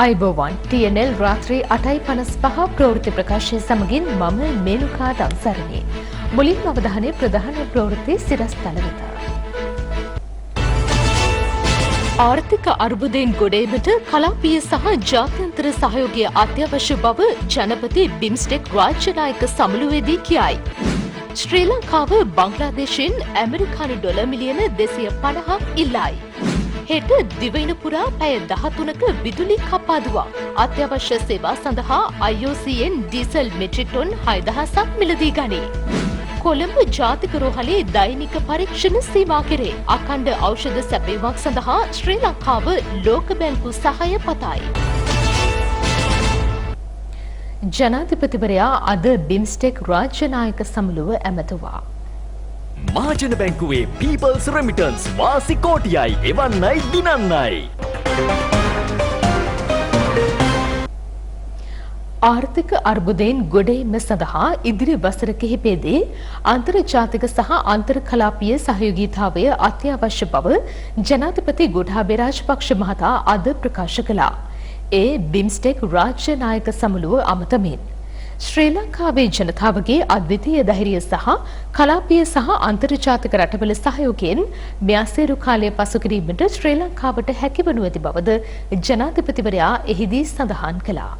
අයිබෝවන් TNL රාත්‍රී 8:55 ප්‍රවෘත්ති ප්‍රකාශය සමගින් මම මේනුකා දම්සරණී. මුලින්ම අවධානය ප්‍රධාන ප්‍රවෘත්ති සිරස්තල වෙත. ආර්ථික අර්බුදයෙන් ගොඩේමට කලාපීය සහ ජාත්‍යන්තර සහයෝගය අත්‍යවශ්‍ය බව ජනපති බිම්ස්ටෙක් රාජ්‍ය නායක සමුළුවේදී කියයි. ශ්‍රී ලංකාව බංග්ලාදේශයෙන් ඇමරිකානු ඩොලර් මිලියන 250ක් ඉල්ලයි. හෙට දිවයින පුරා පැය 13ක විදුලි කපාදුවක්. අත්‍යවශ්‍ය සේවා සඳහා IOCN ඩීසල් මෙට්‍රික් ටොන් 6000ක් මිලදී ගනී. කොළඹ ජාතික රෝහලේ දෛනික පරීක්ෂණ සීමා කෙරේ. අඛණ්ඩ ඖෂධ සැපයීමක් සඳහා ශ්‍රී ලංකාව ලෝක බැංකු සහාය පතයි. ජනාධිපතිවරයා අද බිම්ස්ටෙක් රාජ්‍ය නායක සමුළුව ඇමතුවා. මහජන බැංකුවේ පීපල්ස් රෙමිටන්ස් වාසි කෝටියයි එවන්නයි දිනන්නයි. ආර්ථික අර්බුදයෙන් ගොඩේම සඳහා ඉදිරි වසර කිහිපයේදී අන්තර්ජාතික සහ අන්තර්කලාපීය සහයෝගීතාවය අත්‍යවශ්‍ය බව ජනාධිපති ගෝඨාභය රාජපක්ෂ මහතා අද ප්‍රකාශ කළා. ඒ බිම්ස්ටෙක් රාජ්‍ය නායක සමුළුව අමතමින් ශ්‍රී ලංකාවේ ජනතාවගේ අද්විතීය ධෛර්යය සහ කලාපීය සහ අන්තර්ජාතික රටවල සහයෝගයෙන් මෙයාසේරු කාලය පසු කිරීමට ශ්‍රී ලංකාවට හැකිවනු ඇති බවද ජනාධිපතිවරයා එහිදී සඳහන් කළා.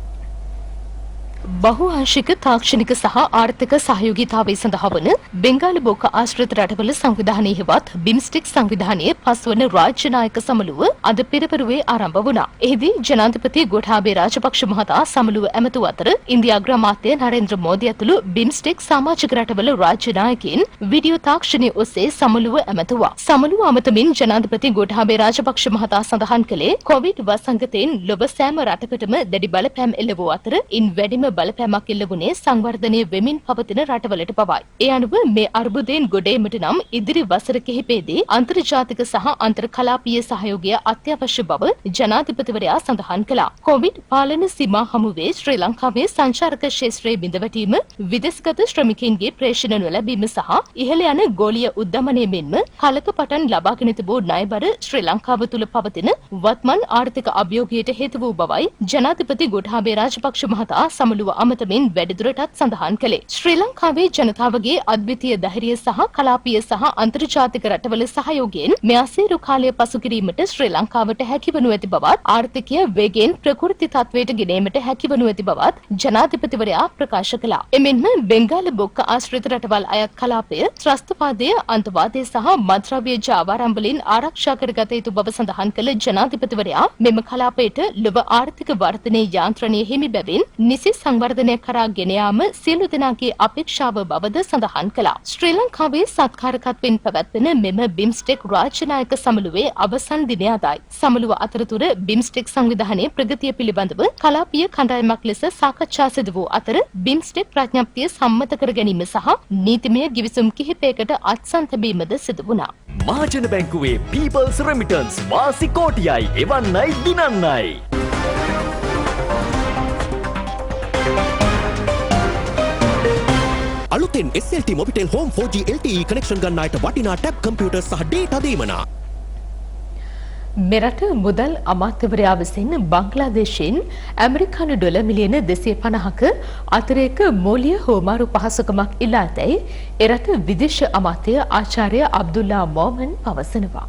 බහුආංශික තාක්ෂණික සහ ආර්ථික සහයෝගීතාවය සඳහා වන බෙන්ගාල බොක්ක ආශ්‍රිත රටවල සංවිධානයේ හෙවත් බිම්ස්ටෙක් සංවිධානයේ පස්වන රාජ්‍ය නායක සමුළුව අද පෙරපරුවේ ආරම්භ වුණා. එහිදී ජනාධිපති ගෝඨාභය රාජපක්ෂ මහතා සමුළුව ඇමතු අතර ඉන්දියා අග්‍රාමාත්‍ය නරේන්ද්‍ර මෝදි ඇතුළු බිම්ස්ටෙක් සමාජික රටවල රාජ්‍ය නායකයින් වීඩියෝ තාක්ෂණය ඔස්සේ සමුළුව ඇමතුවා. සමුළුව අමතමින් ජනාධිපති ගෝඨාභය රාජපක්ෂ මහතා සඳහන් කළේ කොවිඩ් වසංගතයෙන් ලොව සෑම රටකටම දැඩි බලපෑම් එල්ල වූ අතර ඉන් වැඩිම බලපෑමක් එල්ල වුණේ සංවර්ධනය වෙමින් පවතින රටවලට පවයි. ඒ අනුව මේ අර්බුදයෙන් ගොඩේමට නම් ඉදිරි වසර කිහිපයේදී අන්තර්ජාතික සහ අන්තර්කලාපීය සහයෝගය අත්‍යවශ්‍ය බව ජනාධිපතිවරයා සඳහන් කළා. කොවිඩ් පාලන සීමා හමුවේ ශ්‍රී ලංකාවේ සංචාරක ක්ෂේත්‍රයේ බිඳවැටීම, විදේශගත ශ්‍රමිකයින්ගේ ප්‍රේෂණ නොලැබීම සහ ඉහළ යන ගෝලීය උද්ධමනය මෙන්ම කලක පටන් ලබාගෙන තිබූ ණයබර ශ්‍රී ලංකාව තුළ පවතින වත්මන් ආර්ථික අභියෝගයට හේතු වූ බවයි ජනාධිපති ගෝඨාභය රාජපක්ෂ මහතා සමුළුව අමතමින් වැඩිදුරටත් සඳහන් කළේ. ශ්‍රී ලංකාවේ ජනතාවගේ අද්විතීය ධෛර්යය සහ කලාපීය සහ අන්තර්ජාතික රටවල සහයෝගයෙන් මෙයාසේරු කාලය පසු කිරීමට ශ්‍රී ලංකාවට හැකිවනු ඇති බවත් ආර්ථිකය වේගයෙන් ප්‍රකෘති තත්වයට ගෙනීමට හැකිවනු ඇති බවත් ජනාධිපතිවරයා ප්‍රකාශ කළා. එමෙන්ම බෙන්ගාල බොක්ක ආශ්‍රිත රටවල් අයත් කලාපය ත්‍රස්තවාදය, අන්තවාදය සහ මත්ද්‍රව්‍ය ජාවාරම් වලින් ආරක්ෂා කරගත යුතු බව සඳහන් කළ ජනාධිපතිවරයා මෙම කලාපයට ලොව ආර්ථික වර්ධනයේ යාන්ත්‍රණය හිමි බැවින් නිසි සංවර්ධනය කරා ගෙන යාම සියලු දෙනාගේ අපේක්ෂාව බවද සඳහන් කළා. ශ්‍රී ලංකාවේ සත්කාරකත්වයෙන් පැවැත්වෙන මෙම බිම්ස්ටෙක් රාජ්‍ය නායක සමුළුවේ අවසන් දිනය අදයි. සමුළුව අතරතුර බිම්ස්ටෙක් සංවිධානයේ ප්‍රගතිය පිළිබඳව කලාපීය කණ්ඩායමක් ලෙස සාකච්ඡා සිදු වූ අතර බිම්ස්ටෙක් ප්‍රඥප්තිය සම්මත කර ගැනීම සහ නීතිමය ගිවිසුම් කිහිපයකට අත්සන් තැබීමද සිදු වුණා. මහජන බැංකුවේ පීපල්ස් රෙමිටන්ස් වාසි කෝටියයි එවන්නයි දිනන්නයි. අලුතෙන් SLT Mobitel Home 4G LTE connection ගන්න අයට වටිනා ටැබ් කම්පියුටර් සහ ඩේටා දීමනා. මෙරට මුදල් අමාත්‍යවරයා විසින් බංග්ලාදේශයෙන් ඇමරිකානු ඩොලර් මිලියන 250ක අතිරේක මූල්‍ය හෝමාරු පහසුකමක් ඉල්ලා ඇතැයි එරට විදේශ අමාත්‍ය ආචාර්ය අබ්දුල්ලා මොමන් පවසනවා.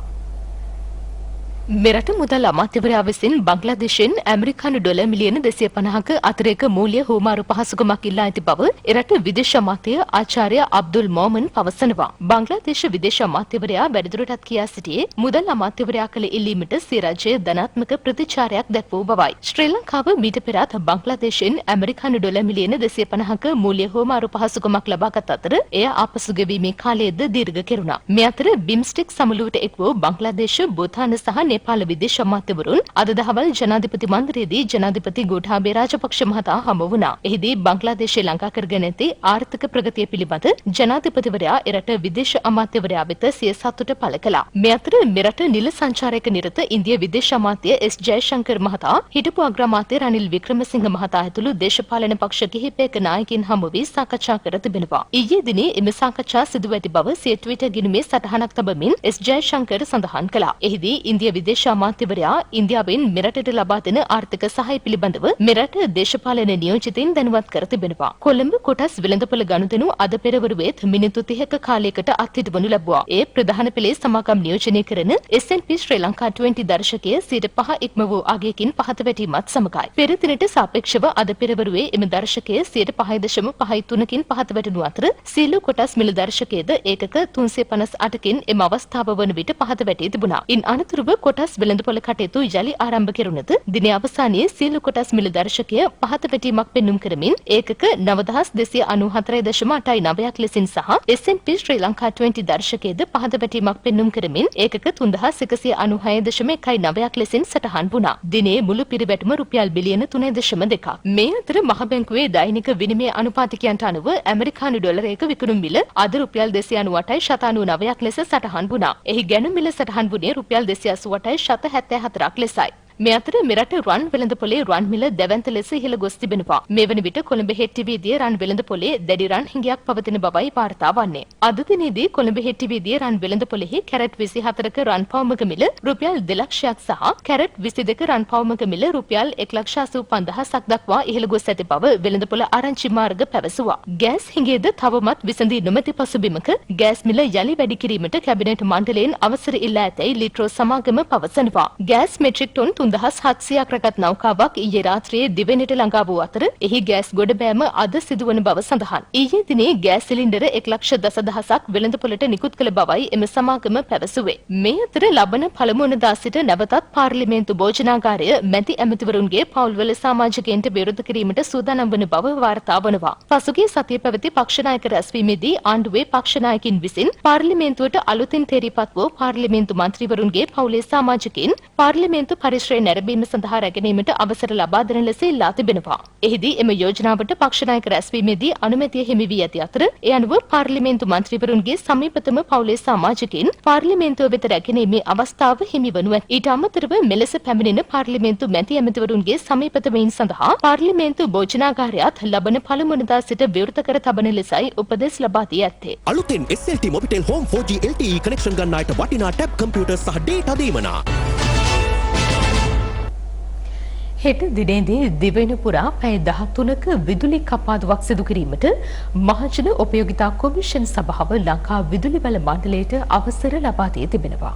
මෙරට මුදල් අමාත්‍යවරයා විසින් බංග්ලාදේශයෙන් ඇමරිකානු ඩොලර් මිලියන 250ක අතිරේක මූල්‍ය හෝමාරු පහසුකමක් ඉල්ලා ඇති බව එරට විදේශ අමාත්‍ය ආචාර්ය අබ්දුල් මොමන් පවසනවා. බංග්ලාදේශ විදේශ අමාත්‍යවරයා වැඩිදුරටත් කියා සිටියේ මුදල් අමාත්‍යවරයා කළ ඉල්ලීමට සිය රජය ධනාත්මක ප්‍රතිචාරයක් දැක්වූ බවයි. ශ්‍රී ලංකාව මීට පෙරත් බංග්ලාදේශයෙන් ඇමරිකානු ඩොලර් මිලියන 250ක මූල්‍ය හෝමාරු පහසුකමක් ලබාගත් අතර එය ආපසු ගෙවීමේ කාලයද දීර්ඝ කෙරුණා. මේ අතර බිම්ස්ටෙක් සමුළුවට එක් වූ බංග්ලාදේශ, භූතාන සහ නේපාල විදේශ අමාත්‍යවරුන් අද දහවල් ජනාධිපති මන්දිරයේදී ජනාධිපති ගෝඨාභය රාජපක්ෂ මහතා හමු වුණා. එහිදී බංග්ලාදේශය ලංකා කරගෙන ඇති ආර්ථික ප්‍රගතිය පිළිබඳ ජනාධිපතිවරයා එරට විදේශ අමාත්‍යවරයා වෙත සිය සතුට පළ කළා. මේ අතර මෙරට නිල සංචාරයක නිරත ඉන්දිය විදේශ අමාත්‍ය එස් ජයශංකර් මහතා හිටපු අග්‍රාමාත්‍ය රනිල් වික්‍රමසිංහ මහතා ඇතුළු දේශපාලන පක්ෂ කිහිපයක නායකයින් හමු වී සාකච්ඡා කර තිබෙනවා. ඊයේ දිනේ එම සාකච්ඡා සිදු ඇති බව සිය ට්විටර් ගිණුමේ සටහනක් තබමින් එස් ජයශංකර් සඳහන් කළා. එහිදී ඉන්දිය විදේශ අමාත්‍යවරයා ඉන්දියාවෙන් මෙරටට ලබා දෙන ආර්ථික සහාය පිළිබඳව මෙරට දේශපාලන නියෝජිතින් දැනුවත් කර තිබෙනවා. කොළඹ කොටස් වෙළඳපොළ ගනුදෙනු අද පෙරවරුවේත් මිනිත්තු 30ක කාලයකට අත්හිටවනු ලැබුවා. ඒ ප්‍රධාන පෙළේ සමාගම් නියෝජනය කරන SNP ශ්‍රී ලංකා 20 දර්ශකයේ 5% ඉක්ම වූ අගයකින් පහත වැටීමත් සමගයි. පෙර දිනට සාපේක්ෂව අද පෙරවරුවේ එම දර්ශකයේ 5.53කින් පහත වැටුණු අතර සීළු කොටස් මිල දර්ශකයේද ඒකක 358කින් එම අවස්ථාව වන විට පහත වැටී තිබුණා. ඉන් අනතුරුව කොටස් වෙළඳපොළ කටයුතු යලි ආරම්භ කෙරුණද දිනේ අවසානයේ සීළු කොටස් මිල දර්ශකය පහත වැටීමක් පෙන්눔 කරමින් ඒකක 9294.89ක් ලෙසින් සහ SNP ශ්‍රී ලංකා 20 දර්ශකයේද පහත වැටීමක් පෙන්눔 කරමින් ඒකක 3196.19ක් ලෙසින් සටහන් වුණා. දිනේ මුළු පිරිවැටුම රුපියල් බිලියන 3.2ක්. මේ අතර මහ බැංකුවේ දෛනික විනිමය අනුපාතිකයන්ට අනුව ඇමරිකානු ඩොලරයක විකුණුම් මිල අද රුපියල් 298.99ක් ලෙස සටහන් වුණා. එහි ගැනුම් මිල සටහන් වුණේ රුපියල් 288.74ක් ලෙසයි. මේ අතර මෙරට රන් වෙළඳපොලේ රන් මිල දැවැන්ත ලෙස ඉහළ ගොස් තිබෙනවා. මේ වන විට කොළඹ හෙට්ටිවීදියේ රන් වෙළඳපොලේ දැඩි රන් හිඟයක් පවතින බවයි වාර්තා වන්නේ. අද දිනේදී කොළඹ හෙට්ටිවීදියේ රන් වෙළඳපොලෙහි කැරට් 24ක රන් පවුමක මිල රුපියල් 2 ලක්ෂයක් සහ කැරට් 22ක රන් පවුමක මිල රුපියල් 1,85,000ක් දක්වා ඉහළ ගොස් ඇති බව වෙළඳපොළ ආරංචි මාර්ග පැවසුවා. ගෑස් හිඟයද තවමත් විසඳී නොමැති පසුබිමක ගෑස් මිල යලි වැඩි කිරීමට කැබිනට් මණ්ඩලයෙන් අවසර ඉල්ලා ඇතැයි ලිට්‍රෝ සමාගම පවසනවා. ගෑස් මෙට්‍රික් टन 3700ක් රටත් නෞකාවක් ඊයේ රාත්‍රියේ දිවෙනට ළඟා වූ අතර එහි ගෑස් ගොඩබෑම අද සිදුවන බව සඳහන්. ඊයේ දිනේ ගෑස් සිලින්ඩර 1,10,000ක් වෙළඳපොළට නිකුත් කළ බවයි එම සමාගම පැවසුවේ. මේ අතර ලබන පළමු වනදා සිට නැවතත් පාර්ලිමේන්තු භෝජනාගාරය මැති ඇමතිවරුන්ගේ පවුල්වල සමාජිකයන්ට විරුද්ධ කිරීමට සූදානම් වන බව වාර්තා වනවා. පසුගිය සතියේ පැවති පක්ෂ නායක රැස්වීමේදී ආණ්ඩුවේ පක්ෂ නායකින් විසින් පාර්ලිමේන්තුවට අලුතින් තේරීපත් වූ පාර්ලිමේන්තු මන්ත්‍රීවරුන්ගේ පවුලේ සමාජිකයින් පාර්ලිමේන්තු පරිශ්‍රය නැරඹීම සඳහා රැගෙනීමට අවසර ලබා දෙන ලෙස ඉල්ලා තිබෙනවා. එහිදී එම යෝජනාවට පක්ෂ නායක රැස්වීමේදී අනුමැතිය හිමි වී ඇති අතර ඒ අනුව පාර්ලිමේන්තු මන්ත්‍රීවරුන්ගේ සමීපතම පවුලේ සමාජිකයින් පාර්ලිමේන්තුව වෙත රැගෙනීමේ අවස්ථාව හිමි වනු ඇත. ඊට අමතරව මෙලෙස පැමිණෙන පාර්ලිමේන්තු මැති ඇමතිවරුන්ගේ සමීපතමයින් සඳහා පාර්ලිමේන්තු භෝජනාගාරයත් ලබන පළමු වනදා සිට විවෘත කර තබන ලෙසයි උපදෙස් ලබා දී ඇත්තේ. අලුතෙන් SLT Mobitel Home 4G LTE connection ගන්න අයට වටිනා ටැබ් කම්පියුටර් සහ ඩේටා දීමනා. හෙට දිනේදී දිවයින පුරා පැය 13ක විදුලි කපාදුවක් සිදු කිරීමට මහජන උපයෝගිතා කොමිෂන් සභාව ලංකා විදුලි බල මණ්ඩලයට අවසර ලබා දී තිබෙනවා.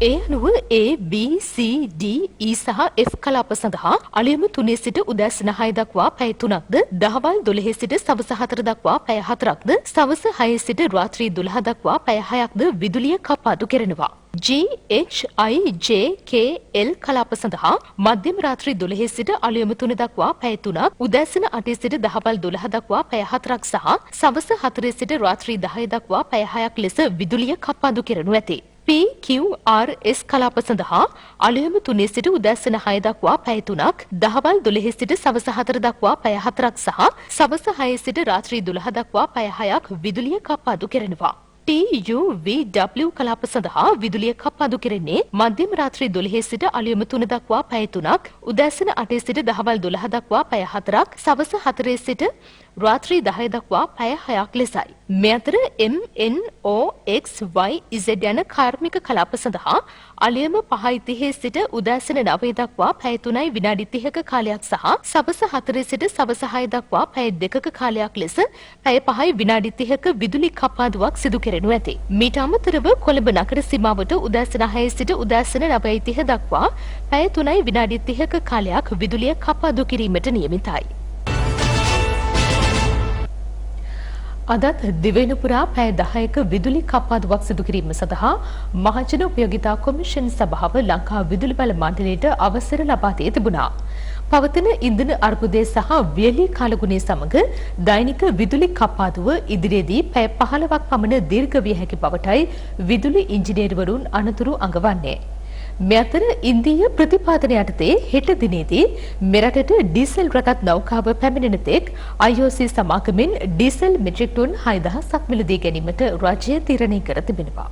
ඒ අනුව A, B, C, D, E සහ F කලාප සඳහා අලුයම 3 සිට උදෑසන 6 දක්වා පැය 3ක්ද, දහවල් 12 සිට සවස 4 දක්වා පැය 4ක්ද, සවස 6 සිට රාත්‍රී 12 දක්වා පැය 6ක්ද විදුලිය කපාදු කෙරෙනවා. G, H, I, J, K, L කලාප සඳහා මධ්‍යම රාත්‍රී 12 සිට අලුයම 3 දක්වා පැය 3ක්, උදෑසන 8 සිට දහවල් 12 දක්වා පැය 4ක් සහ සවස 4 සිට රාත්‍රී 10 දක්වා පැය 6ක් ලෙස විදුලිය කපාදු කෙරෙනු ඇත. P, Q, R, S කලාප සඳහා අලුයම 3 සිට උදෑසන 6 දක්වා පැය 3ක්, දහවල් 12 සිට සවස 4 දක්වා පැය 4ක් සහ සවස 6 සිට රාත්‍රී 12 දක්වා පැය 6ක් විදුලිය කපාදු කෙරෙනවා. T, U, V, W කලාප සඳහා විදුලිය කපාදු කෙරෙන්නේ මධ්‍යම රාත්‍රී 12 සිට අලුයම 3 දක්වා පැය 3ක්, උදෑසන 8 සිට දහවල් 12 දක්වා පැය 4ක්, සවස 4 සිට රාත්‍රී 10 දක්වා පැය 6ක් ලෙසයි. මේ අතර M, N, O, X, Y, Z යන කාර්මික කලාප සඳහා අලුයම 5:30 සිට උදෑසන 9 දක්වා පැය 3යි විනාඩි 30ක කාලයක් සහ සවස 4 සිට සවස 6 දක්වා පැය 2ක කාලයක් ලෙස පැය 5යි විනාඩි 30ක විදුලි කපාදුවක් සිදු කෙරෙනු ඇත. මීට අමතරව කොළඹ නගර සීමාවට උදෑසන 6 සිට උදෑසන 9:30 දක්වා පැය 3යි විනාඩි 30ක කාලයක් විදුලිය කපාදු කිරීමට නියමිතයි. අදත් දිවයින පුරා පැය 10ක විදුලි කපාදුවක් සිදු කිරීම සඳහා මහජන උපයෝගිතා කොමිෂන් සභාව ලංකා විදුලි බල මණ්ඩලයට අවසර ලබා දී තිබුණා. පවතින ඉන්ධන අර්බුදය සහ වියලි කාලගුණය සමග දෛනික විදුලි කපාදුව ඉදිරියේදී පැය 15ක් පමණ දීර්ඝ විය හැකි බවටයි විදුලි ඉංජිනේරුවරුන් අනතුරු අඟවන්නේ. මේ අතර ඉන්දීය ප්‍රතිපාදන යටතේ හෙට දිනේදී මෙරටට ඩීසල් රගත් නෞකාව පැමිණෙන තෙක් IOC සමාගමෙන් ඩීසල් මෙට්‍රික් ටන් 6000ක් මිලදී ගැනීමට රජය තීරණය කර තිබෙනවා.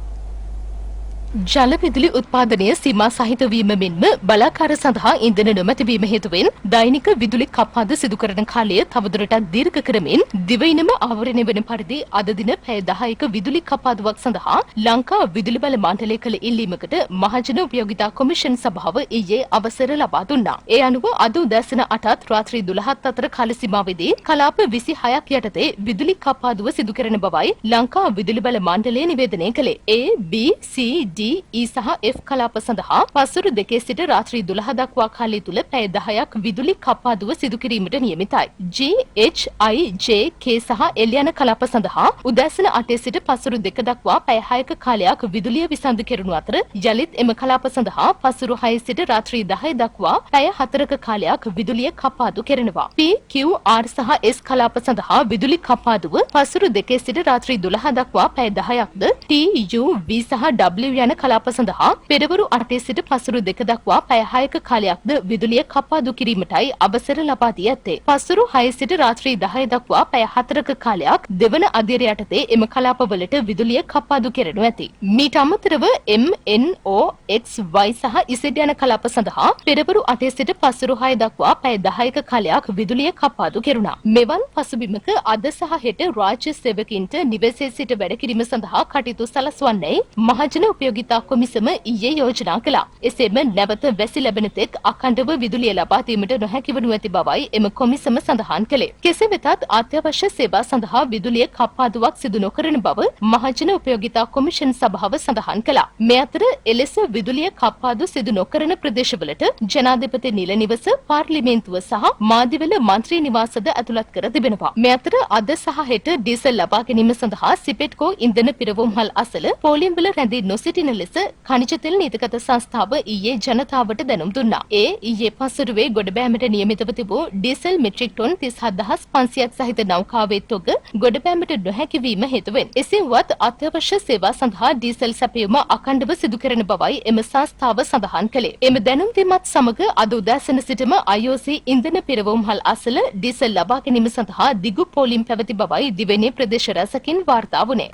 ජල විදුලි උත්පාදනය සීමා සහිත වීම මෙන්ම බලාකාර සඳහා ඉන්ධන නොමැතිවීම හේතුවෙන් දෛනික විදුලි කප්පාදු සිදු කරන කාලය තවදුරටත් දීර්ඝ කරමින් දිවයිනම ආවරණය වන පරිදි අද දින පැය 10ක විදුලි කප්පාදුවක් සඳහා ලංකා විදුලි බල මණ්ඩලය කළ ඉල්ලීමකට මහජන උපයෝගිතා කොමිෂන් සභාව ඊයේ අවසර ලබා දුන්නා. ඒ අනුව අද උදෑසන 8ත් රාත්‍රී 12ත් අතර කාල සීමාවේදී කලාප 26ක් යටතේ විදුලි කප්පාදුව සිදු කරන බවයි ලංකා විදුලි බල මණ්ඩලය නිවේදනය කළේ. A, B, C, D, E සහ F කලාප සඳහා පසුරු 2 සිට රාත්‍රී 12 දක්වා කාලය තුල පැය 10ක් විදුලි කප්පාදුව සිදු කිරීමට නියමිතයි. G, H, I, J, K සහ L යන කලාප සඳහා උදෑසන 8 සිට පසුරු 2 දක්වා පැය 6ක කාලයක් විදුලිය විසන්ධු කෙරුණු අතර යලිත් එම කලාප සඳහා පසුරු 6 සිට රාත්‍රී 10 දක්වා පැය 4ක කාලයක් විදුලිය කප්පාදු කෙරෙනවා. P, Q, R සහ S කලාප සඳහා විදුලි කප්පාදුව පසුරු 2 සිට රාත්‍රී 12 දක්වා පැය 10ක්ද T, U, V සහ W යන කලාප සඳහා පෙරවරු 8 සිට පසුරු 2 දක්වා පැය 6ක කාලයක්ද විදුලිය කප්පාදු කිරීමටයි අවසර ලබා දී ඇත්තේ. පසුරු 6 සිට රාත්‍රී 10 දක්වා පැය 4ක කාලයක් දෙවන අධීර යටතේ එම කලාපවලට විදුලිය කප්පාදු කෙරෙනු ඇති. මීට අමතරව M, N, O, X, Y සහ Z යන කලාප සඳහා පෙරවරු 8 සිට පසුරු 6 දක්වා පැය 10ක කාලයක් විදුලිය කප්පාදු කෙරුණා. මෙවන් පසුබිමක අද සහ හෙට රාජ්‍ය සේවකින්ට නිවසේ සිට වැඩ කිරීම සඳහා කටයුතු සලස්වන්නේ මහජන උපයෝගිතා කොමිසම ඊයේ යෝජනා කළා. එසේම නැවත වැසි ලැබෙන තෙක් අඛණ්ඩව විදුලිය ලබා දීමට නොහැකි වනු ඇති බවයි එම කොමිසම සඳහන් කළේ. කෙසේ වෙතත් අත්‍යවශ්‍ය සේවා සඳහා විදුලිය කප්පාදුවක් සිදු නොකරන බව මහජන උපයෝගිතා කොමිෂන් සභාව සඳහන් කළා. මේ අතර එලෙස විදුලිය කප්පාදු සිදු නොකරන ප්‍රදේශවලට ජනාධිපති නිල නිවස, පාර්ලිමේන්තුව සහ මාදිවල මන්ත්‍රී නිවාසද ඇතුළත් කර තිබෙනවා. මේ අතර අද සහ හෙට ඩීසල් ලබා ගැනීම සඳහා සිපෙට්කෝ ඉන්ධන පිරවුම්හල් අසල පෝලිම්වල රැඳී නොසිටින ලෙස khනිජ තෙල් නීතිගත සංස්ථාව ඊයේ ජනතාවට දැනුම් දුන්නා. ඒ ඊයේ පසුරුවේ ගොඩබෑමට නියමිතව තිබූ ඩීසල් මෙට්‍රික් ටොන් 37500ක් සහිත නෞකාවේ තොග ගොඩබෑමට නොහැකි වීම හේතුවෙන් එසේ වුවත් අත්‍යවශ්‍ය සේවා සඳහා ඩීසල් සැපයීම අඛණ්ඩව සිදු කරන බවයි එම සංස්ථාව සඳහන් කළේ. එම දැනුම් දීමත් සමග අද උදෑසන සිටම IOC ඉන්ධන පිරවුම්හල් අසල ඩීසල් ලබා ගැනීම සඳහා දිගු පෝලිම් පැවති බවයි දිවයිනේ ප්‍රදේශ රැසකින් වාර්තා වුණේ.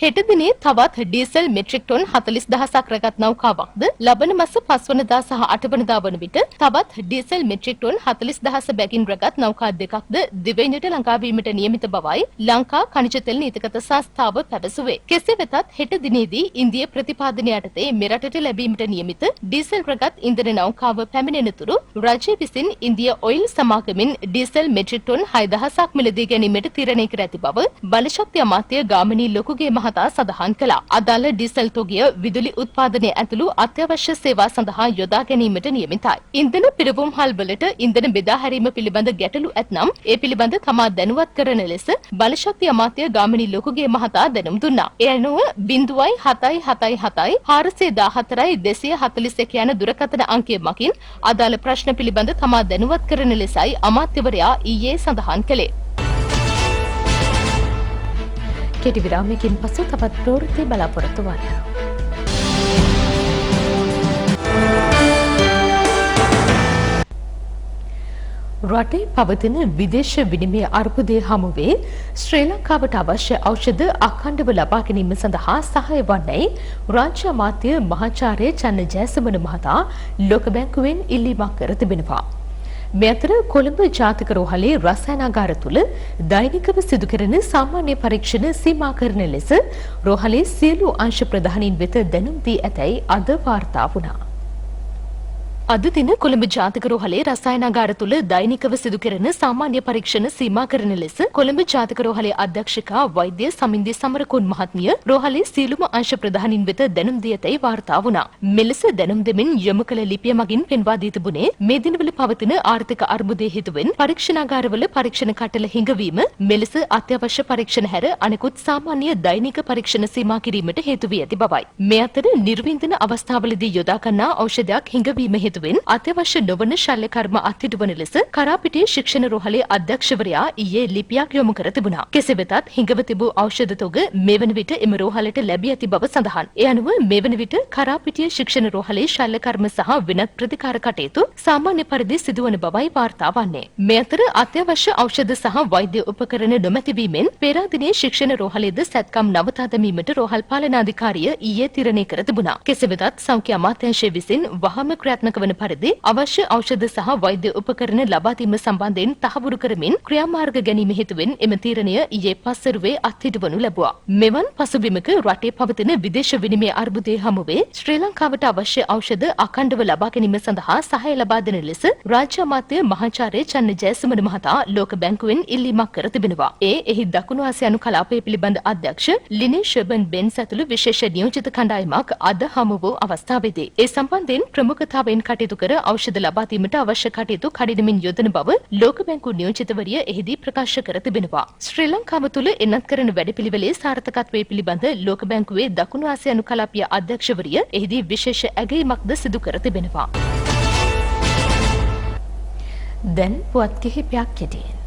හෙට දිනේ තවත් ඩීසල් මෙට්‍රික් ටොන් 40000ක් රැගත් නෞකාවක්ද ලබන මාස 5 වනදා සහ 8 වනදා වන විට තවත් ඩීසල් මෙට්‍රික් ටොන් 40000 බැගින් රැගත් නෞකා දෙකක්ද දිවයිනට ළඟා වීමට නියමිත බවයි ලංකා khනිජ තෙල් නීතිගත සංස්ථාව පැවසුවේ. කෙසේ වෙතත් හෙට දිනේදී ඉන්දිය ප්‍රතිපාදනය යටතේ මෙරටට ලැබීමට නියමිත ඩීසල් රැගත් ඉන්ධන නෞකාව පැමිණෙනතුරු රජය විසින් ඉන්දිය ඔයිල් සමාගමෙන් ඩීසල් මෙට්‍රික් ටොන් 6000ක් මිලදී ගැනීමට තීරණය කර ඇති බව බලශක්ති අමාත්‍ය ගාමිණී ලොකුගේ සඳහන් කළා. අදාළ ඩීසල් තොගය විදුලි උත්පාදනය ඇතුළු අත්‍යවශ්‍ය සේවා සඳහා යොදා ගැනීමට නියමිතයි. ඉන්ධන පිරවුම්හල් වලට ඉන්ධන බෙදා හැරීම පිළිබඳ ගැටලු ඇතනම් ඒ පිළිබඳ තමා දැනුවත් කරන ලෙස බලශක්ති අමාත්‍ය ගාමිණී ලොකුගේ මහතා දැනුම් දුන්නා. ඒ අනුව 0777 414 241 යන දුරකථන අංකය මගින් අදාළ ප්‍රශ්න පිළිබඳ තමා දැනුවත් කරන ලෙසයි අමාත්‍යවරයා ඊයේ සඳහන් කළේ. කෙටි විරාමයකින් පසු තවත් ප්‍රවෘත්ති බලාපොරොත්තු වන්න. රටේ පවතින විදේශ විනිමය අර්බුදය හමුවේ ශ්‍රී ලංකාවට අවශ්‍ය ඖෂධ අඛණ්ඩව ලබා ගැනීම සඳහා සහාය වන්නයි රාජ්‍ය අමාත්‍ය මහාචාර්ය චන්න ජයසමන මහතා ලෝක බැංකුවෙන් ඉල්ලීමක් කර තිබෙනවා. මේ අතර කොළඹ ජාතික රෝහලේ රසායනාගාර තුළ දෛනිකව සිදු කරන සාමාන්‍ය පරීක්ෂණ සීමා කරන ලෙස රෝහලේ සියලු අංශ ප්‍රධානීන් වෙත දැනුම් දී ඇතැයි අද වාර්තා වුණා. අද දින කොළඹ ජාතික රෝහලේ රසායනාගාර තුළ දෛනිකව සිදු කරන සාමාන්‍ය පරීක්ෂණ සීමා කරන ලෙස කොළඹ ජාතික රෝහලේ අධ්‍යක්ෂකා වෛද්‍ය සමින්දි සමරකුන් මහත්මිය රෝහලේ සියලුම අංශ ප්‍රධානීන් වෙත දැනුම් දී ඇතැයි වාර්තා වුණා. මෙලෙස දැනුම් දෙමින් යොමු කළ ලිපිය මගින් පෙන්වා දී තිබුණේ මේ දිනවල පවතින ආර්ථික අර්බුදයේ හේතුවෙන් පරීක්ෂණාගාරවල පරීක්ෂණ කටල හිඟවීම මෙලෙස අත්‍යවශ්‍ය පරීක්ෂණ හැර අනෙකුත් සාමාන්‍ය දෛනික පරීක්ෂණ සීමා කිරීමට හේතු වී ඇති බවයි. මේ අතර නිර්වින්දන අවස්ථාවලදී යොදා ගන්නා ඖෂධයක් හිඟවීම හේතුවෙන් අත්‍යවශ්‍ය නොවන ශල්‍ය කර්ම අත්හිටුවන ලෙස කරාපිටිය ශික්ෂණ රෝහලේ අධ්‍යක්ෂවරයා ඊයේ ලිපියක් යොමු කර තිබුණා. කෙසේ වෙතත් හිඟව තිබූ ඖෂධ තොග මෙවන විට එම රෝහලට ලැබී ඇති බව සඳහන්. ඒ අනුව මෙවන විට කරාපිටිය ශික්ෂණ රෝහලේ ශල්‍ය කර්ම සහ වෙනත් ප්‍රතිකාර කටයුතු සාමාන්‍ය පරිදි සිදුවන බවයි වාර්තා වන්නේ. මේ අතර අත්‍යවශ්‍ය ඖෂධ සහ වෛද්‍ය උපකරණ නොමැතිවීමෙන් පෙරාදිනේ ශික්ෂණ රෝහලේද සැත්කම් නවතා දැමීමට රෝහල් පාලනාධිකාරිය ඊයේ තීරණය කර තිබුණා. කෙසේ වෙතත් සෞඛ්‍ය අමාත්‍යාංශය විසින් වහම ක්‍රියාත්මක වන පරිදි අවශ්‍ය ඖෂධ සහ වෛද්‍ය උපකරණ ලබා දීම සම්බන්ධයෙන් තහවුරු කරමින් ක්‍රියාමාර්ග ගැනීම හේතුවෙන් එම තීරණය ඊයේ පස්වරුවේ අත්හිටුවනු ලැබුවා. මෙවන් පසුබිමක රටේ පවතින විදේශ විනිමය අර්බුදයේ හමුවේ ශ්‍රී ලංකාවට අවශ්‍ය ඖෂධ අඛණ්ඩව ලබා ගැනීම සඳහා සහාය ලබා දෙන ලෙස රාජ්‍ය අමාත්‍ය මහාචාර්ය චන්න ජයසුමන මහතා ලෝක බැංකුවෙන් ඉල්ලීමක් කර තිබෙනවා. එහි දකුණු ආසියානු කලාපය පිළිබඳ අධ්‍යක්ෂ ලිනේ ෂර්බන් බෙන්ස් ඇතුළු විශේෂ නියෝජිත කණ්ඩායමක් අද හමු වූ අවස්ථාවේදී ඒ සම්බන්ධයෙන් ප්‍රමුඛතාවයෙන් කටයුතු කර ඖෂධ ලබා දීමට අවශ්‍ය කටයුතු කඩිනමින් යොදන බව ලෝක බැංකු නියෝජිතවරිය එහිදී ප්‍රකාශ කර තිබෙනවා. ශ්‍රී ලංකාව තුළ එනත් කරන වැඩපිළිවෙලේ සාර්ථකත්වයේ පිළිබඳ ලෝක බැංකුවේ දකුණු ආසියානු කලාපීය අධ්‍යක්ෂවරිය එහිදී විශේෂ ඇගයීමක්ද සිදු කර තිබෙනවා. දැන් පුවත් කිහිපයක් කෙටියෙන්.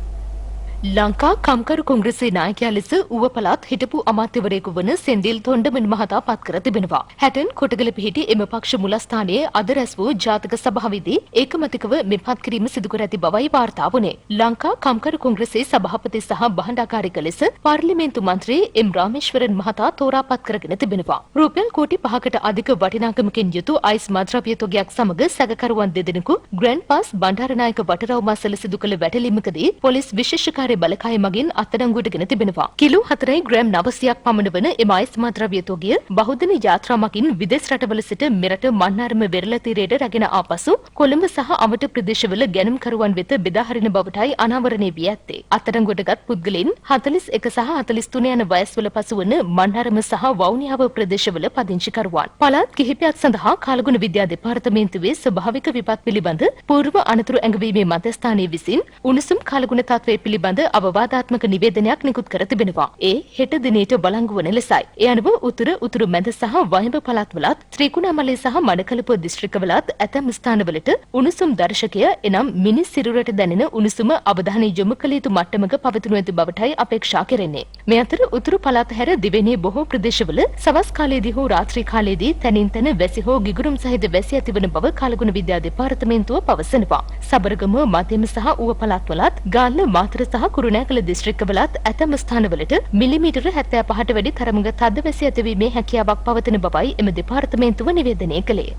ලංකා කම්කරු කොංග්‍රසයේ නායකයා ලෙස ඌව පළාත් හිටපු අමාත්‍යවරයෙකු වන සෙන්ඩිල් තොණ්ඩමන් මහතා පත් කර තිබෙනවා. හැටන් කොටගල පිහිටි එම පක්ෂ මුලස්ථානයේ අද රැස් වූ ජාතික සභාවේදී ඒකමතිකව මෙ පත් කිරීම සිදු කර ඇති බවයි වාර්තා වුණේ. ලංකා කම්කරු කොංග්‍රසයේ සභාපති සහ බහණ්ඩාකාරික ලෙස පාර්ලිමේන්තු මන්ත්‍රී එම් රාමේශ්වරන් මහතා තෝරා පත් කරගෙන තිබෙනවා. රුපියල් කෝටි 5කට අධික වටිනාකමකින් යුතු අයිස් මද්‍රව්‍ය තොගයක් සමග සැකකරුවන් දෙදෙනෙකු ග්‍රෑන්ඩ් පාස් බණ්ඩාරනායක වටරව් මාසල සිදු කළ වැටලීමකදී පොලිස් විශේෂ බලකාය මගින් අත්අඩංගුවට ගෙන තිබෙනවා. කිලෝ 4 ග්‍රෑම් 900ක් පමණ වන එම අයිස් මද්‍රව්‍ය තොගය බහුදින යාත්‍රා මගින් විදේශ රටවල සිට මෙරට මන්නාරම වෙරළ තීරයට රැගෙන ආපසු කොළඹ සහ අවට ප්‍රදේශවල ගැනුම්කරුවන් වෙත බෙදා හරින බවටයි අනාවරණය වී ඇත්තේ. අත්අඩංගුවටගත් පුද්ගලයන් 41 සහ 43 යන වයස්වල පසුවන මන්නාරම සහ වවුනියාව ප්‍රදේශවල පදිංචිකරුවන්. පළාත් කිහිපයක් සඳහා කාලගුණ විද්‍යා දෙපාර්තමේන්තුවේ ස්වභාවික විපත් පිළිබඳ పూర్ව අනතුරු ඇඟවීමේ මධ්‍යස්ථානයේ විසින් උණුසුම් කාලගුණ තත්ත්වය පිළිබඳ අවවාදාත්මක නිවේදනයක් නිකුත් කර තිබෙනවා. ඒ හෙට දිනේට බලංගු වන ලෙසයි. ඒ අනුව උතුරු මැද සහ වයඹ පළාත්වලත් ත්‍රිකුණාමලය සහ මඩකලපුව දිස්ත්‍රික්කවලත් ඇතැම් ස්ථානවලට උණුසුම් දර්ශකය එනම් මිනිස් සිරුරට දැනෙන උණුසුම අවධානය යොමු කළ යුතු මට්ටමක පවතිනු ඇති බවටයි අපේක්ෂා කෙරෙන්නේ. මේ අතර උතුරු පළාත හැර දිවෙනේ බොහෝ ප්‍රදේශවල සවස් කාලයේදී හෝ රාත්‍රී කාලයේදී තැනින් තැන වැසි හෝ ගිගුරුම් සහිත වැසි ඇතිවන බව කාලගුණ විද්‍යා දෙපාර්තමේන්තුව පවසනවා. සබරගම මධ්‍යම සහ ඌව පළාත්වලත් ගාල්ල මාතර සහ කුරුණෑගල දිස්ත්‍රික්කවලත් ඇතැම් ස්ථානවලට මිලිමීටර 75ට වැඩි තරමක තද වැසි ඇතිවීමේ හැකියාවක් පවතින බවයි එම දෙපාර්තමේන්තුව නිවේදනය කළේ.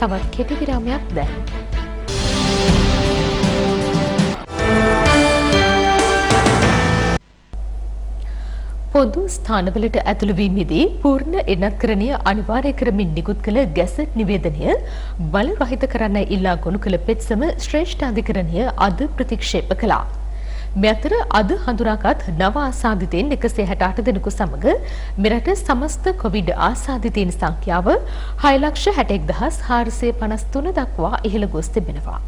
තවත් කෙටි විරාමයක් දැන්. පොදු ස්ථානවලට ඇතුළු වීමේදී පූර්ණ එනත්කරණය අනිවාර්ය කරමින් නිකුත් කළ ගැසට් නිවේදනය බල රහිත කරන්න ඉල්ලා ගොනු කළ පෙත්සම ශ්‍රේෂ්ඨ අධිකරණය අද ප්‍රතික්ෂේප කළා. මේ අතර අද හඳුනාගත් නව ආසාදිතයින් 168 දෙනෙකු සමග මෙරට සමස්ත කොවිඩ් ආසාදිතයින් සංඛ්‍යාව 6,61,453 දක්වා ඉහළ ගොස් තිබෙනවා.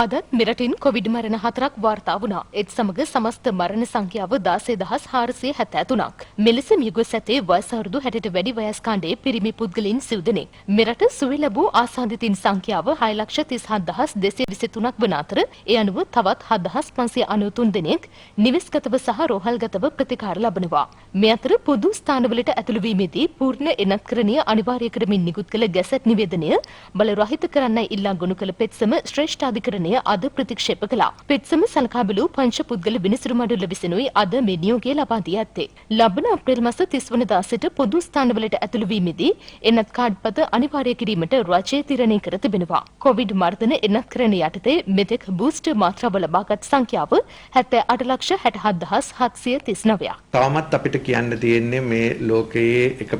අදත් මෙරටින් කොවිඩ් මරණ 4ක් වාර්තා වුණා. ඒත් සමග සමස්ත මරණ සංඛ්‍යාව 16473ක්. මෙලෙස මියගොස් ඇතේ වයස අවුරුදු 60ට වැඩි වයස් කාණ්ඩයේ පිරිමි පුද්ගලයන් 9 දෙනෙක්. මෙරට සුවය ලැබූ ආසාදිතයින් සංඛ්‍යාව 6,37,223ක් වන අතර ඒ අනුව තවත් 7,593 දෙනෙක් නිවෙස්ගතව සහ රෝහල්ගතව ප්‍රතිකාර ලබනවා. මේ අතර පොදු ස්ථානවලට ඇතුළු වීමේදී පූර්ණ එනත්කරණය අනිවාර්ය කරමින් නිකුත් කළ ගැසට් නිවේදනය බල රහිත කරන්නයි ඉල්ලා ගොනු කළ පෙත්සම ශ්‍රේෂ්ඨ අධිකරණය අද ප්‍රතික්ෂේප කළා. පෙත්සම සලකා බැලූ පංච පුද්ගල විනිසුරු මණ්ඩල විසිනුයි අද මේ නියෝගය ලබා දී ඇත්තේ. ලබන අප්‍රේල් මාස 30 වනදා සිට පොදු ස්ථානවලට ඇතුළු වීමේදී එනත් කාඩ්පත අනිවාර්ය කිරීමට රජය තීරණය කර තිබෙනවා. කොවිඩ් මර්ධන එනත්කරණ යටතේ මෙතෙක් බූස්ටර් මාත්‍රාව ලබාගත් සංඛ්‍යාව 78,67,739ක්. තවමත් අපිට කියන්න තියෙන්නේ මේ ලෝකයේ එක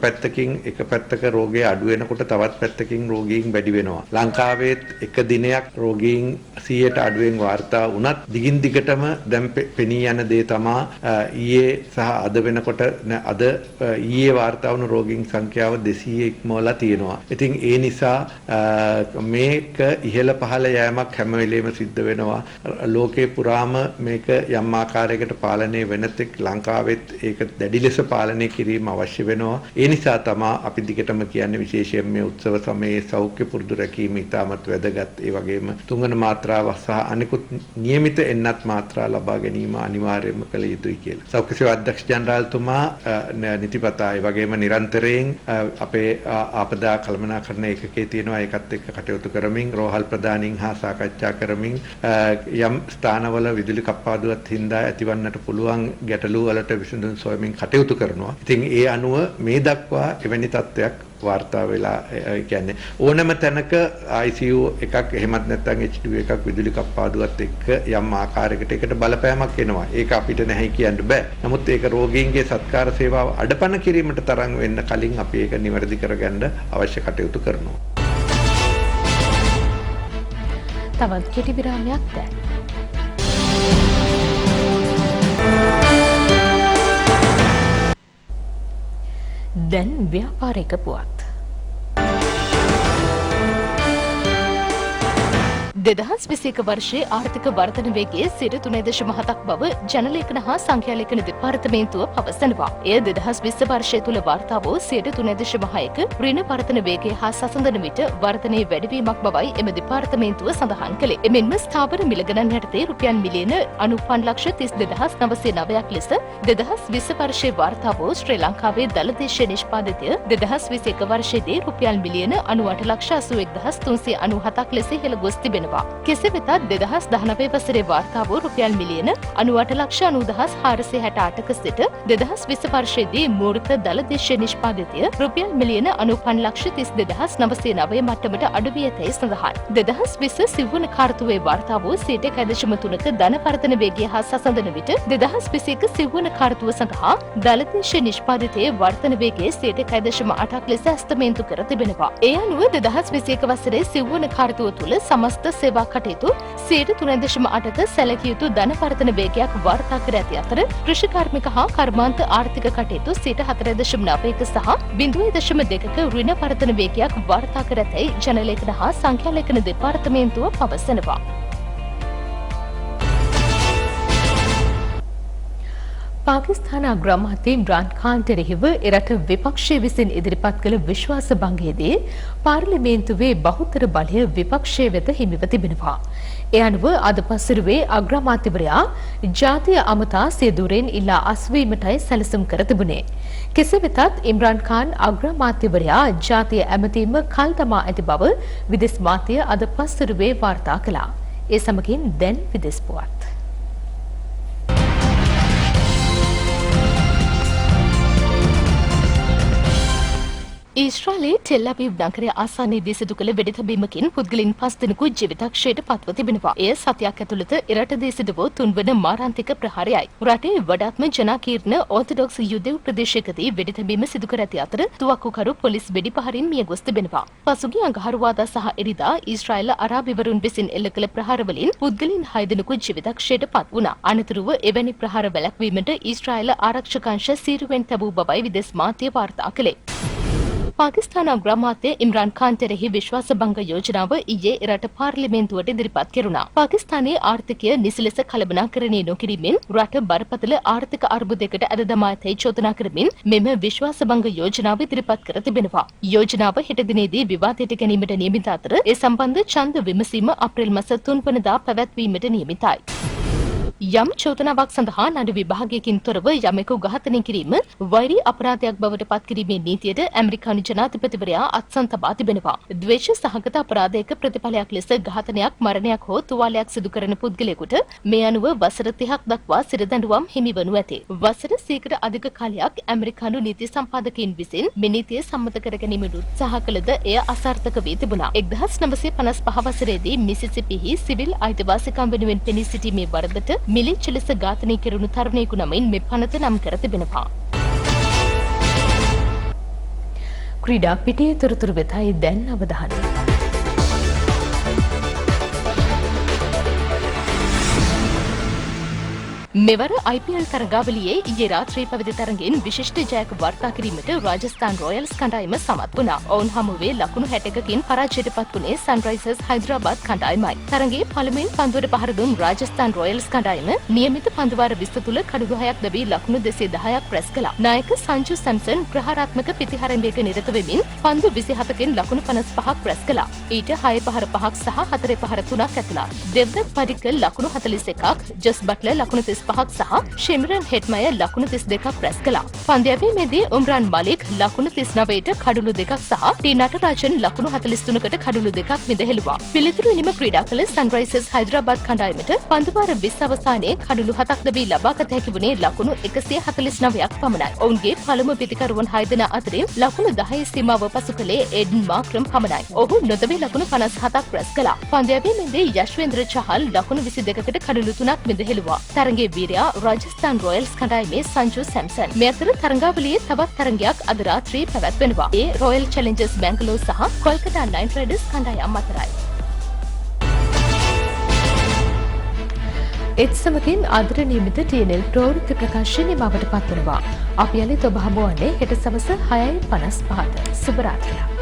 පැත්තක රෝගය අඩු වෙනකොට තවත් පැත්තකින් රෝගීන් වැඩි වෙනවා. ලංකාවේත් එක දිනයක් රෝගීන් 100ට අඩුවෙන් වාර්තා වුණත් දිගින් දිගටම දැන් පෙනී යන දේ තමා ඊයේ සහ අද වෙනකොට අද ඊයේ වාර්තා වුණු රෝගීන් සංඛ්‍යාව 200 ඉක්මවලා තියෙනවා. ඉතින් ඒ නිසා මේක ඉහළ පහළ යෑමක් හැම වෙලෙම සිද්ධ වෙනවා. ලෝකේ පුරාම මේක යම් ආකාරයකට පාලනය වෙන තෙක් ලංකාවෙත් ඒක දැඩි ලෙස පාලනය කිරීම අවශ්‍ය වෙනවා. ඒ නිසා තමයි අපි දිගටම කියන්නේ විශේෂයෙන් මේ උත්සව සමයේ සෞඛ්‍ය පුරුදු රැකීම ඉතාමත් වැදගත්. ඒ වගේම තුන්වන මාත්‍රාව සහ අනිකුත් නියමිත එන්නත් මාත්‍රා ලබා ගැනීම අනිවාර්යයෙන්ම කළ යුතුයි කියලා. සෞඛ්‍ය සේවා අධ්‍යක්ෂ ජනරාල්තුමා නිතිපතා ඒ වගේම නිරන්තරයෙන් අපේ ආපදා කළමනාකරණ ඒකකයේ තියෙනවා. ඒකත් එක්ක කටයුතු කරමින් රෝහල් ප්‍රධානීන් හා සාකච්ඡා කරමින් යම් ස්ථානවල විදුලි කප්පාදුවත් හින්දා ඇතිවන්නට පුළුවන් ගැටලු වලට විසඳුම් සොයමින් කටයුතු කරනවා. ඉතින් ඒ අනුව මේ දක්වා එවැනි තත්ත්වයක් වාර්තා වෙලා කියන්නේ ඕනම තැනක ICU එකක් එහෙමත් නැත්නම් HDU එකක් විදුලි කප්පාදුවත් එක්ක යම් ආකාරයකට ඒකට බලපෑමක් එනවා. ඒක අපිට නැහැ කියන්න බෑ. නමුත් ඒක රෝගීන්ගේ සත්කාර සේවාව අඩපණ කිරීමට තරම් වෙන්න කලින් අපි ඒක නිවැරදි කරගන්න අවශ්‍ය කටයුතු කරනවා. තවත් කෙටි විරාමයක් දැන්. දැන් ව්‍යාපාරික පුවත්. 2021 වර්ෂයේ ආර්ථික වර්ධන වේගය 3.7ක් බව ජනලේඛන හා සංඛ්‍යාලේඛන දෙපාර්තමේන්තුව පවසනවා. එය 2020 වර්ෂය තුල වාර්තා වූ 3.6ක ඍණ වර්ධන වේගය හා සසඳන විට වර්ධනයේ වැඩිවීමක් බවයි එම දෙපාර්තමේන්තුව සඳහන් කළේ. එමෙන්ම ස්ථාවර මිල ගණන් යටතේ රුපියල් මිලියන 95,32,909ක් ලෙස 2020 වර්ෂයේ වාර්තා වූ ශ්‍රී ලංකාවේ දළදේශීය නිෂ්පාදිතය 2021 වර්ෂයේදී රුපියල් මිලියන 98,81,397ක් ලෙස ඉහළ ගොස් තිබෙනවා. කෙසේ වෙතත් 2019 වසරේ වාර්තා වූ රුපියල් මිලියන 98,90,468ක සිට 2020 වර්ෂයේදී මූර්ත දළදේශීය නිෂ්පාදිතය රුපියල් මිලියන 95,32,909 මට්ටමට අඩු වී ඇතැයි සඳහන්. 2020 සිවුවන කාර්තුවේ වාර්තා වූ 1.3ක ධන වර්ධන වේගය හා සසඳන විට 2021 සිවුවන කාර්තුව සඳහා දළදේශීය නිෂ්පාදිතයේ වර්ධන වේගය 1.8ක් ලෙස අස්තමේන්තු කර තිබෙනවා. ඒ අනුව 2021 වසරේ සිවුවන කාර්තුව තුළ සමස්ත සේවා කටයුතු 3.8ක සැලකිය යුතු ධන වර්ධන වේගයක් වාර්තා කර ඇති අතර කෘෂිකාර්මික හා කර්මාන්ත ආර්ථික කටයුතු 4.9ක සහ 0.2ක ඍණ වර්ධන වේගයක් වාර්තා කර ඇතැයි ජනලේඛන හා සංඛ්‍යාලේඛන දෙපාර්තමේන්තුව පවසනවා. පාකිස්තාන අග්‍රාමාත්‍ය ඉම්රාන් ඛාන්ට එරෙහිව එරට විපක්ෂය විසින් ඉදිරිපත් කළ විශ්වාස භංගයේදී පාර්ලිමේන්තුවේ බහුතර බලය විපක්ෂය වෙත හිමිව තිබෙනවා. ඒ අනුව අද පසුරුවේ අග්‍රාමාත්‍යවරයා ජාතිය අමතා සියදුරෙන් ඉල්ලා අස්වීමටයි සැලසුම් කර තිබුණේ. කෙසේ වෙතත් ඉම්රාන් ඛාන් අග්‍රාමාත්‍යවරයා ජාතිය ඇමතීම කල් දමා ඇති බව විදෙස් මාධ්‍ය අද පසුරුවේ වාර්තා කළා. ඒ සමගින් දැන් විදෙස් පුවත්. ඊශ්‍රායලයේ ටෙල් අවීව් නගරය ආසන්නයේදී සිදු කළ වෙඩිතැබීමකින් පුද්ගලයන් 5 දෙනෙකු ජීවිතක්ෂයට පත්ව තිබෙනවා. එය සතියක් ඇතුළත එරටදී සිදු වූ තුන්වන මාරාන්තික ප්‍රහාරයයි. රටේ වඩාත්ම ජනාකීර්ණ ඕර්තොඩොක්ස් යුදෙව් ප්‍රදේශයකදී වෙඩිතැබීම සිදු කර ඇති අතර තුවක්කුකරු පොලිස් වෙඩිපහරින් මිය ගොස් තිබෙනවා. පසුගිය අඟහරුවාදා සහ ඉරිදා ඊශ්‍රායල අරාබිවරුන් විසින් එල්ල කළ ප්‍රහාරවලින් පුද්ගලයන් 6 දෙනෙකු ජීවිතක්ෂයට පත් වුණා. අනතුරුව එවැනි ප්‍රහාර වැළැක්වීමට ඊශ්‍රායල ආරක්ෂක අංශ සීරුවෙන් තැබූ බවයි විදෙස් මාධ්‍ය වාර්තා කළේ. පාකිස්තාන අග්‍රාමාත්‍ය ඉම්රාන් ඛාන් එරෙහි විශ්වාස භංග යෝජනාව ඊයේ එරට පාර්ලිමේන්තුවට ඉදිරිපත් කෙරුණා. පාකිස්තානයේ ආර්ථිකය නිසි ලෙස කළමනාකරණය නොකිරීමෙන් රට බරපතල ආර්ථික අර්බුදයකට ඇද දමා ඇතැයි චෝදනා කරමින් මෙම විශ්වාස භංග යෝජනාව ඉදිරිපත් කර තිබෙනවා. යෝජනාව හෙට දිනේදී විවාදයට ගැනීමට නියමිත අතර ඒ සම්බන්ධ ඡන්ද විමසීම අප්‍රේල් මාස 3 වෙනිදා පැවැත්වීමට නියමිතයි. යම් චෝදනාවක් සඳහා නඩු විභාගයකින් තොරව යමෙකු ඝාතනය කිරීම වෛරී අපරාධයක් බවට පත් කිරීමේ නීතියට ඇමරිකානු ජනාධිපතිවරයා අත්සන් තබා තිබෙනවා. ද්වේෂ සහගත අපරාධයක ප්‍රතිඵලයක් ලෙස ඝාතනයක්, මරණයක් හෝ තුවාලයක් සිදු කරන පුද්ගලයෙකුට මේ අනුව වසර 30ක් දක්වා සිරදඬුවම් හිමිවනු ඇත. වසර 100කට අධික කාලයක් ඇමරිකානු නීති සම්පාදකයින් විසින් මේ නීතිය සම්මත කර ගැනීමට උත්සාහ කළද එය අසාර්ථක වී තිබුණා. 1955 වසරේදී මිසිසිපිහි සිවිල් අයිතිවාසිකම් වෙනුවෙන් පෙනී සිටීමේ වරදට මිලිච්ච ලෙස ඝාතනය කෙරුණු තරුණයෙකු නමින් මේ පනත නම් කර තිබෙනවා. ක්‍රීඩා පිටියේ තොරතුරු වෙතයි දැන් අවධානය. මෙවර IPL තරගාවලියේ ඊයේ රාත්‍රී පැවති තරගයෙන් විශිෂ්ට ජයක වාර්තා කිරීමට රාජස්ථාන් රොයල්ස් කණ්ඩායම සමත් වුණා. ඔවුන් හමුවේ ලකුණු 61කින් පරාජයට පත් වුණේ සන්රයිසර්ස් හයිදරාබාද් කණ්ඩායමයි. තරගයේ පළමුවෙන් පන්දුවට පහර දුන් රාජස්ථාන් රොයල්ස් කණ්ඩායම නියමිත පන්දු වාර 20 තුල කඩුළු 6ක් දැවී ලකුණු 210ක් රැස් කළා. නායක සංජු සැම්සන් ප්‍රහාරාත්මක පිතිහරඹයක නිරත වෙමින් පන්දු 27කින් ලකුණු 55ක් රැස් කළා. ඊට 6 පහර 5ක් සහ 4 පහර 3ක් ඇතුළත්. දෙව්දත් පඩිකල් ලකුණු 41ක්, ජස් බට්ලර් ලකුණු 35ක් සහ ශිම්රන් හෙට්මයර් ලකුණු 32ක් රැස් කළා. පන්දයවීමේදී උම්රාන් මලික් ලකුණු 39ට කඩුළු 2ක් සහ ටී නටරාජන් ලකුණු 43කට කඩුළු 2ක් විඳහෙළුවා. පිළිතුරු නිම ක්‍රීඩා කළ සන්රයිසර්ස් හයිදරාබාද් කණ්ඩායමට පන්දු වාර 20 අවසානයේ කඩුළු 7ක් දැවී ලබාගත හැකි වුණේ ලකුණු 149ක් පමණයි. ඔවුන්ගේ පළමු පිතිකරුවන් 6 දෙනා අතරින් ලකුණු 10 සීමාව පසු කළේ එඩන් මාක්‍රම් පමණයි. ඔහු නොදැවී ලකුණු 57ක් රැස් කළා. පන්දයවීමේදී යශ්වේන්ද්‍ර චහල් ලකුණු 22කට කඩුළු 3ක් විඳහෙළුවා. තරගයේ වීරයා රාජස්ථාන් රොයල්ස් කණ්ඩායමේ සංජු සැම්සන්. මේ අතර තරගාවලියේ තවත් තරගයක් අද රාත්‍රියේ පැවැත්වෙනවා. ඒ රොයල් චැලෙන්ජර්ස් බැංගලෝර් සහ කොල්කතා නයිට් රයිඩර්ස් කණ්ඩායම් අතරයි. ඒත් සමගින් අදට නියමිත TNL ප්‍රවෘත්ති ප්‍රකාශය නිමවට පත්වනවා. අපි යලිත් ඔබ හමුවන්නේ හෙට සවස 6:55ට. සුබ රාත්‍රියක්.